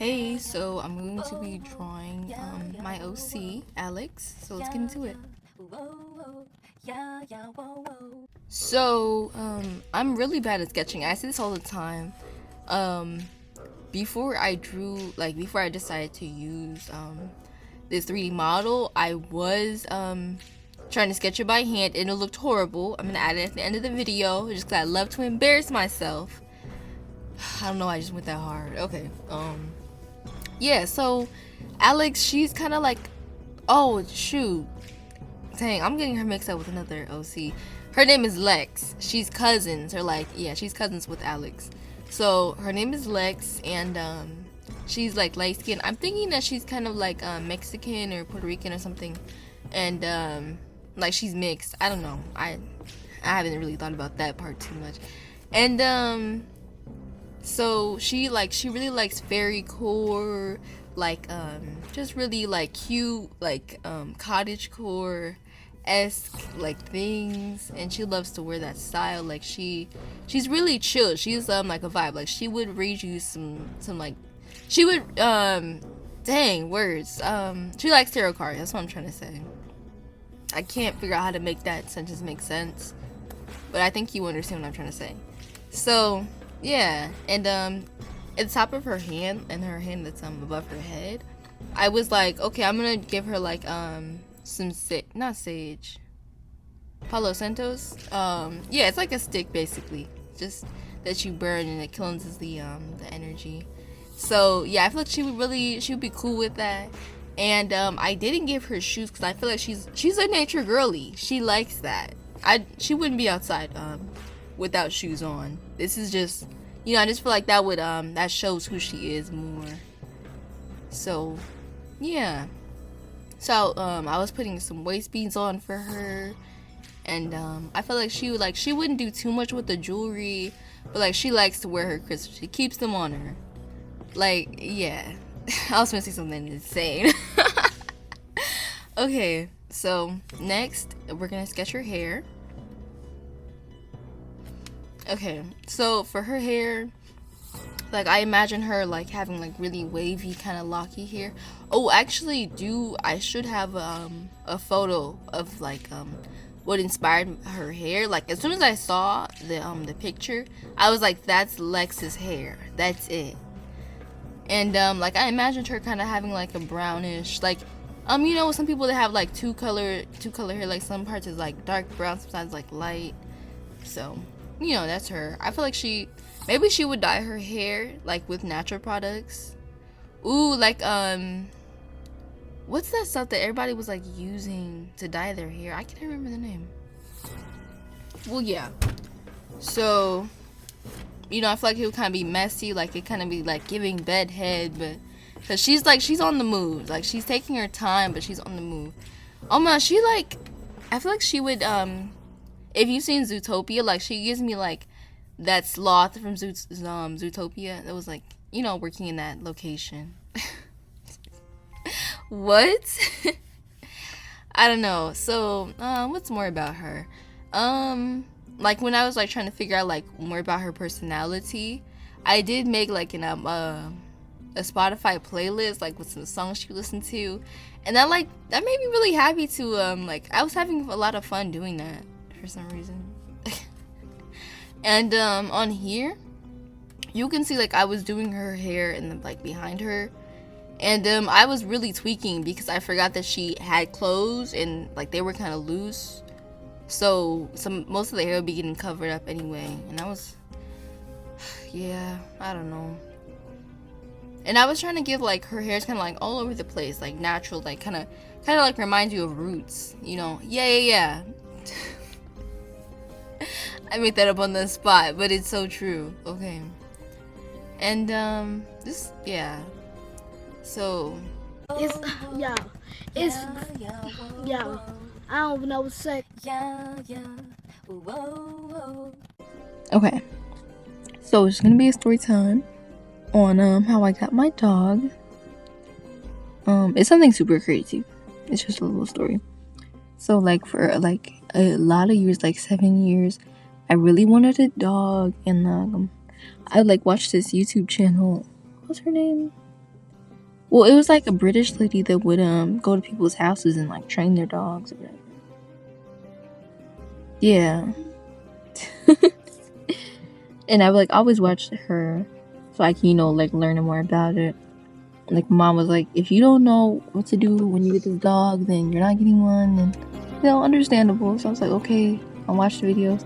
Hey, so I'm going to be drawing my OC, Alex, so let's get into it. So, I'm really bad at sketching. I say this all the time. Before I drew, before I decided to use this 3D model, I was trying to sketch it by hand and it looked horrible. I'm gonna add it at the end of the video just because I love to embarrass myself. I don't know why I just went that hard. Okay, yeah, so Alex, she's kind of like, oh shoot, dang, I'm getting her mixed up with another OC. Her name is Lex. She's cousins, or she's cousins with Alex. So her name is Lex, and she's like light skinned. I'm thinking that she's kind of like Mexican or Puerto Rican or something, and like she's mixed. I don't know. I haven't really thought about that part too much, and so she really likes fairy core, just really cute cottage core esque things, and she loves to wear that style. She's really chill. She's like a vibe. Like she would read you some she would dang words. She likes tarot cards. That's what I'm trying to say. I can't figure out how to make that sentence make sense, but I think you understand what I'm trying to say. So yeah, and at the top of her hand, and her hand that's above her head, I was like, okay, I'm gonna give her some not sage, Palo Santos. Yeah, it's like a stick basically, just that you burn and it cleanses the energy. So yeah, I feel like she would be cool with that. And I didn't give her shoes because I feel like she's a nature girly. She likes that. She wouldn't be outside without shoes on. This is just, I just feel like that would that shows who she is more. So yeah, so I was putting some waist beads on for her, and I feel like she wouldn't do too much with the jewelry, but she likes to wear her crystals. She keeps them on her. Yeah. I was gonna say something insane. Okay, so next we're gonna sketch her hair. Okay, so for her hair, I imagine her having really wavy kind of locky hair. Oh, actually, I should have a photo of what inspired her hair. As soon as I saw the picture, I was like, that's Lex's hair. That's it. And I imagined her kind of having a brownish, some people that have two color hair. Some parts is dark brown, sometimes light. So that's her. I feel like maybe she would dye her hair with natural products. Ooh, what's that stuff that everybody was using to dye their hair? I can't remember the name. Well, yeah. So I feel like it would kind of be messy. It kind of be giving bedhead, but because she's on the move. She's taking her time, but she's on the move. Oh man, I feel like she would if you've seen Zootopia, she gives me that sloth from Zootopia that was working in that location. What? I don't know. So what's more about her? When I was trying to figure out more about her personality, I did make a Spotify playlist with some songs she listened to, and that made me really happy to I was having a lot of fun doing that for some reason. And on here you can see I was doing her hair and behind her, and I was really tweaking because I forgot that she had clothes and they were kind of loose. So most of the hair would be getting covered up anyway, and I was, yeah, I don't know. And I was trying to give her hair's kind of all over the place, natural, kind of reminds you of roots, Yeah. I made that up on the spot, but it's so true. Okay. And yeah. So it's I don't even know what to say. Okay, so it's gonna be a story time on how I got my dog. It's something super crazy. It's just a little story. So for a lot of years, 7 years, I really wanted a dog, and I watched this YouTube channel. What's her name? Well, it was like a British lady that would go to people's houses and like train their dogs or whatever. Yeah. And I would like always watch her so I can, you know, like learn more about it. Like mom was like, if you don't know what to do when you get this dog, then you're not getting one, and you know, understandable. So I was like, okay, I'll watch the videos.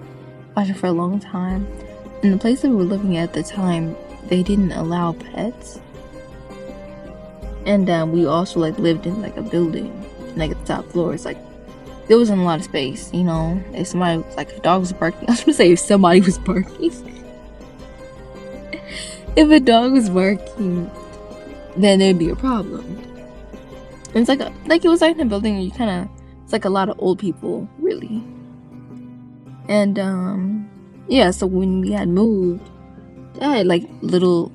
Watched it for a long time. And the place that we were living at the time, they didn't allow pets. And we also like lived in like a building, like at the top floor. It's like there wasn't a lot of space, you know. If somebody was like, a dog was barking, I was gonna say if somebody was barking. If a dog was barking, then there'd be a problem. And it's like it was like in a building where you kind of, it's like a lot of old people, really. And yeah, so when we had moved, I had like little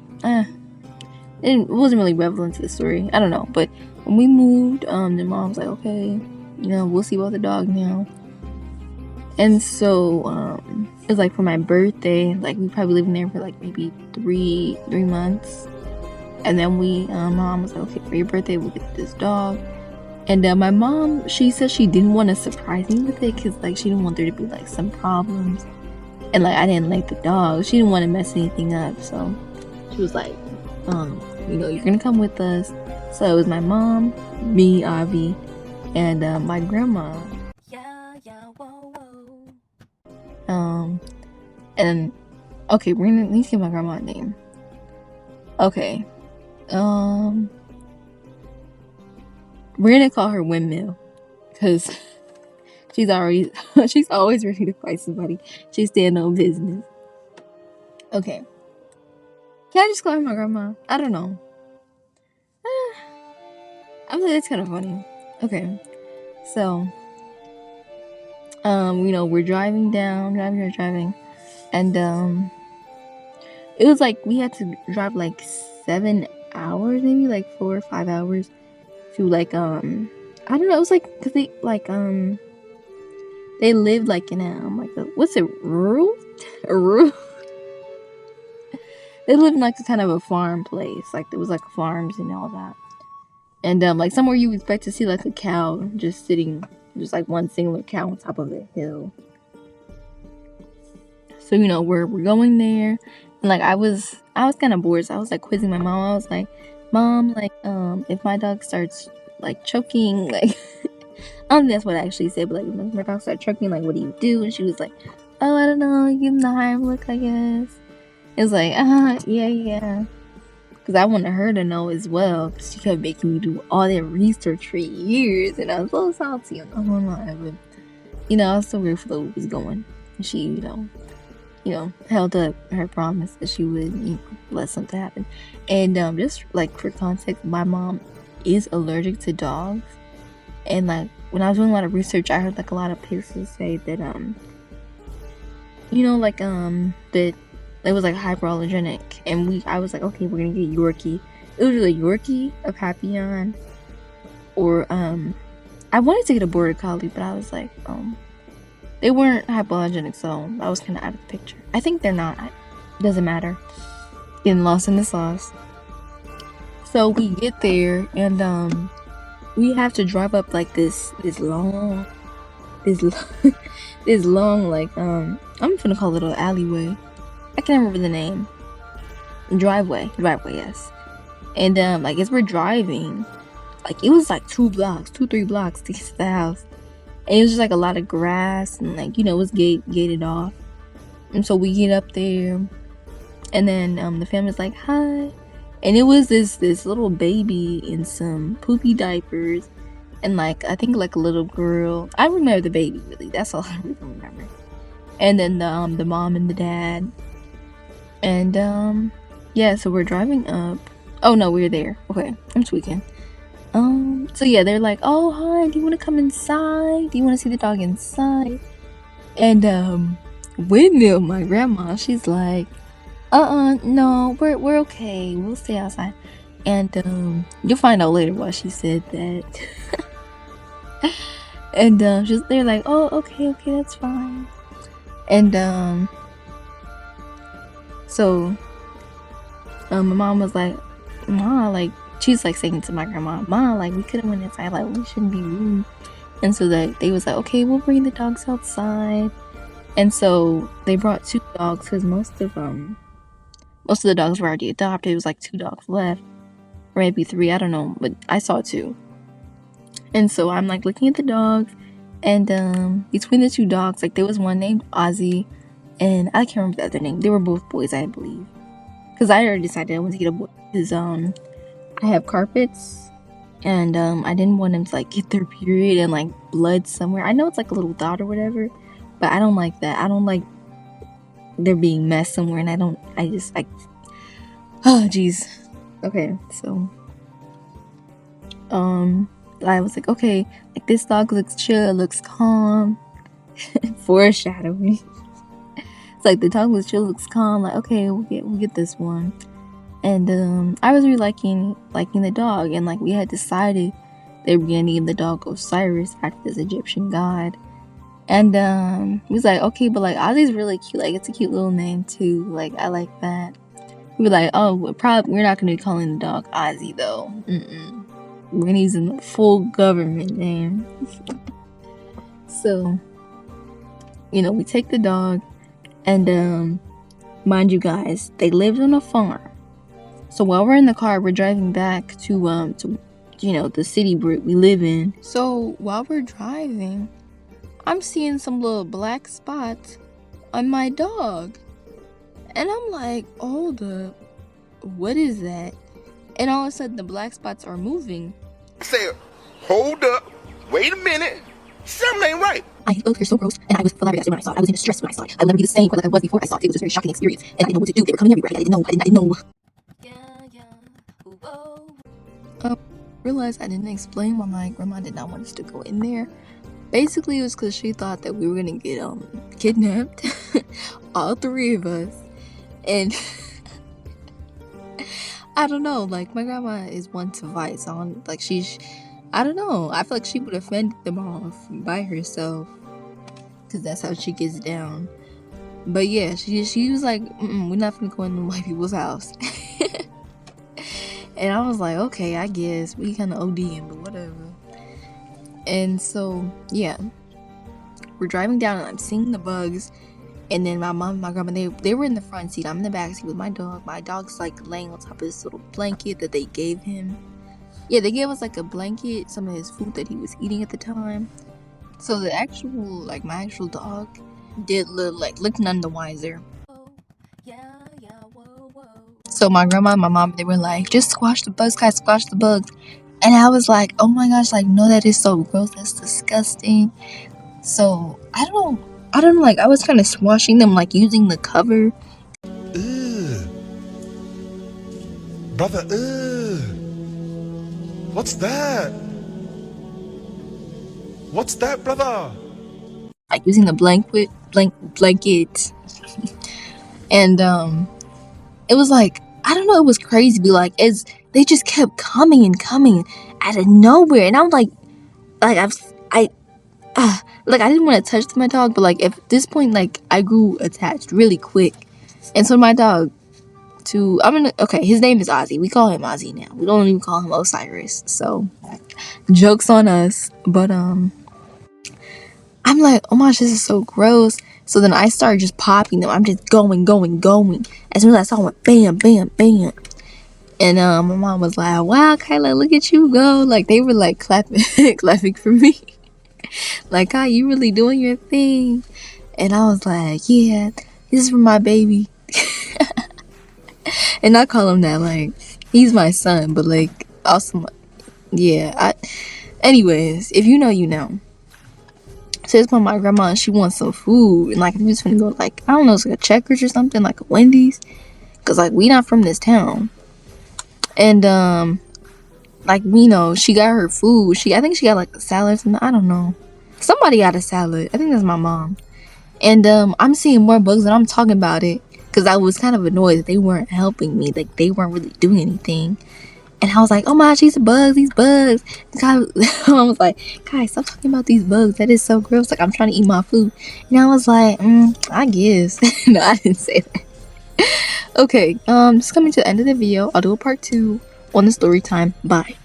it wasn't really relevant to the story, I don't know, but when we moved, the mom was like, okay, you know, we'll see about the dog now. And so it was like for my birthday, like we probably lived in there for like maybe three months. And then mom was like, okay, for your birthday we'll get this dog. And my mom, she said she didn't want to surprise me with it because like she didn't want there to be like some problems, and like I didn't like the dog. She didn't want to mess anything up, so she was like, you know, you're gonna come with us. So it was my mom, me, Avi, and my grandma. And okay, we're gonna at least give my grandma a name. Okay. We're gonna call her Windmill because she's always ready to fight somebody. She's stand on business. Okay. Can I just call her my grandma? I don't know. I feel like that's kind of funny. Okay. So, you know, we're driving, and it was like we had to drive like 7 hours, maybe like 4 or 5 hours to like I don't know, it was like because they like they lived like in like a, what's it, rural they lived in like a kind of a farm place, like there was like farms and all that, and like somewhere you expect to see like a cow just sitting, just like one singular cow on top of a hill. So you know we're going there, and like I was kind of bored, so I was like quizzing my mom. I was like, Mom, like if my dog starts like choking, like I don't think that's what I actually said, but like if my dog starts choking, like what do you do? And she was like, oh, I don't know, give him the Heim look, I guess. It was like, yeah, because I wanted her to know as well, because she kept making me do all that research for years, and I was so salty. I'm not gonna lie, but you know I was so grateful that it was going. And she, you know, held up her promise that she would, you know, let something happen. And just like for context, my mom is allergic to dogs, and like when I was doing a lot of research, I heard like a lot of places say that you know, like that it was like hyperallergenic, and I was like, okay, we're gonna get Yorkie. It was either Yorkie, a Papillon, or I wanted to get a Border Collie, but I was like, they weren't hypoallergenic, so I was kind of out of the picture. I think they're not. Doesn't matter. Getting lost in the sauce. So we get there, and we have to drive up like this long like I'm gonna call it an alleyway. I can't remember the name. Driveway, yes. And like as we're driving, like it was like 3 blocks to get to the house. And it was just like a lot of grass, and like, you know, it was gated off. And so we get up there, and then the family's like, hi. And it was this little baby in some poopy diapers, and like I think like a little girl. I remember the baby, really. That's all I really remember. And then the mom and the dad. And yeah, so we're driving up. Oh no, we're there. Okay, I'm tweaking. So yeah, they're like, oh hi, do you want to come inside? Do you want to see the dog inside? And Windmill, my grandma, she's like, no, we're okay, we'll stay outside. And you'll find out later why she said that. And they're like, oh, okay, that's fine. And so my mom was like, Ma, like she's like saying to my grandma, "Ma, like we could have went inside, like we shouldn't be rude." And so that they was like, "Okay, we'll bring the dogs outside." And so they brought 2 dogs because most of the dogs were already adopted. It was like 2 dogs left, or maybe 3, I don't know, but I saw 2. And so I'm like looking at the dogs, and between the 2 dogs, like there was one named Ozzy, and I can't remember the other name. They were both boys, I believe, because I already decided I wanted to get a boy. Because I have carpets, and I didn't want them to like get their period and like blood somewhere. I know it's like a little dot or whatever, but I don't like that. I don't like there being mess somewhere, and I just like, oh jeez. Okay, so I was like, okay, like this dog looks chill, it looks calm. Foreshadowing. It's like the dog looks chill, looks calm. Like, okay, we'll get this one. And I was really liking the dog, and like we had decided they were gonna name the dog Osiris after this Egyptian god. And he was like, okay, but like Ozzy's really cute. Like it's a cute little name too. Like I like that. We were like, oh, we're not gonna be calling the dog Ozzy though. We're gonna use the full government name. So, we take the dog, and mind you guys, they lived on a farm. So while we're in the car, we're driving back to the city we live in. So while we're driving, I'm seeing some little black spots on my dog, and I'm like, hold up, what is that? And all of a sudden, the black spots are moving. I said, hold up, wait a minute, something ain't right. They're so gross, and I was flabbergasted when I saw it. I was in distress when I saw it. I'll never be the same like I was before I saw it. It was just a very shocking experience, and I didn't know what to do. They were coming everywhere. I didn't know. Realized I didn't explain why my grandma did not want us to go in there. Basically, it was because she thought that we were gonna get kidnapped, all 3 of us, and I don't know. Like my grandma is one to fight, so I don't know. I feel like she would offend them off by herself, because that's how she gets down. But yeah, she was like, we're not gonna go in white people's house. And I was like, okay, I guess we kind of ODing, but whatever. And so yeah, we're driving down, and I'm seeing the bugs. And then my mom and my grandma, they were in the front seat. I'm in the back seat with my dog. My dog's like laying on top of this little blanket that they gave him. Yeah, they gave us like a blanket, some of his food that he was eating at the time. So the my actual dog did look none the wiser. So my grandma and my mom, they were like, just squash the bugs, guys, squash the bugs. And I was like, oh my gosh, like, no, that is so gross, that's disgusting. So I don't know, like I was kind of squashing them, like using the cover. Ugh. Brother, ugh. What's that? What's that, brother? Like using the blanket. And it was like, I don't know, it was crazy. But like, they just kept coming and coming out of nowhere, and I'm like I didn't want to touch my dog, but like at this point, like I grew attached really quick, and so my dog his name is Ozzy. We call him Ozzy now. We don't even call him Osiris. So jokes on us. But I'm like, oh my gosh, this is so gross. So then I started just popping them. I'm just going. As soon as I saw one, bam, bam, bam. And my mom was like, wow, Kyla, look at you go. Like they were like clapping for me. Like, Kai, you really doing your thing. And I was like, yeah, this is for my baby. And I call him that, like, he's my son, but like also anyways, if you know, you know. So it's when my grandma, she wants some food, and like we was finna go, like, I don't know, it's like a Checkers or something, like a Wendy's, cause like we not from this town. And like, she got her food. I think she got like a salad or something. I don't know. Somebody got a salad. I think that's my mom. And I'm seeing more bugs, and I'm talking about it because I was kind of annoyed that they weren't helping me. Like they weren't really doing anything. And I was like, oh my gosh, these bugs. And I was like, guys, stop talking about these bugs. That is so gross. Like I'm trying to eat my food. And I was like, I guess. No, I didn't say that. Okay, just coming to the end of the video. I'll do a part 2 on the story time. Bye.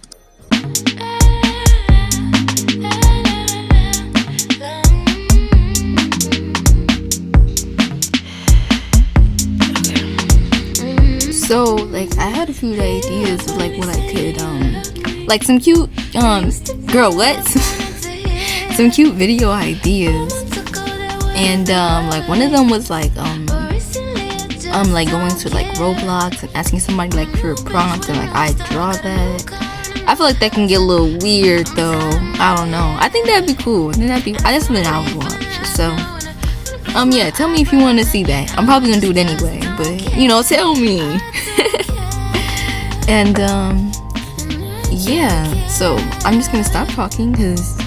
So like I had a few ideas of like what I could like some cute girl what some cute video ideas, and like one of them was like like going to like Roblox and asking somebody like for a prompt and like I draw that. I feel like that can get a little weird though. I don't know. I think that'd be cool. That's something I would watch. So yeah, tell me if you want to see that. I'm probably gonna do it anyway, but you know, tell me. And yeah, so I'm just gonna stop talking because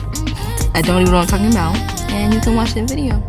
I don't even know what I'm talking about, and you can watch the video.